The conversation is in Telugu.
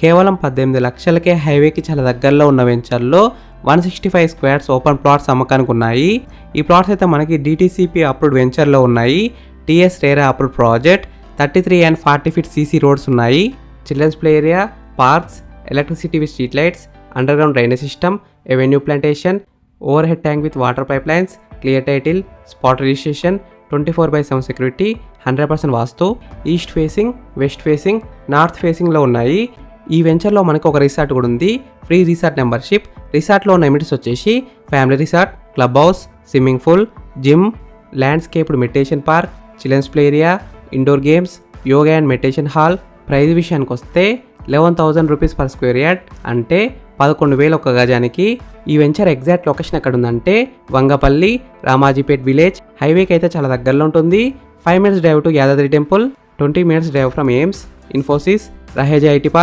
కేవలం 18 లక్షలకే హైవేకి చాలా దగ్గరలో ఉన్న వెంచర్లో 165 స్క్వేర్స్ ఓపెన్ ప్లాట్స్ అమ్మకానికి ఉన్నాయి. ఈ ప్లాట్స్ అయితే మనకి డిటిసిపి అప్రూవ్డ్ వెంచర్లో ఉన్నాయి. TS RERA approved project, 33 and 40 feet CC roads ఉన్నాయి. Children's play area, parks, electricity with street lights, underground drainage system, avenue plantation, overhead tank with water pipelines, clear title, spot registration, 24/7 security, 100% vastu, east facing, west facing, north ఫేసింగ్లో ఉన్నాయి. ఈ వెంచర్లో మనకు ఒక రిసార్ట్ కూడా ఉంది. Free resort membership. రిసార్ట్లో ఉన్న ఎమినిటీస్ వచ్చేసి family resort, club house, swimming pool, gym, landscaped meditation park, children's play area, indoor games, yoga and meditation hall. Price విషయానికి వస్తే 11,000 రూపీస్ పర్ స్క్వేర్ యార్డ్, అంటే 11,000 ఒక గజానికి. ఈ వెంచర్ ఎగ్జాక్ట్ లొకేషన్ ఎక్కడ ఉందంటే వంగపల్లి, రామాజీపేట్ విలేజ్. హైవేకి అయితే చాలా దగ్గరలో ఉంటుంది. 5 minutes drive to Yadadri temple, 20 minutes drive from AIIMS, Infosys, Raheja IT park.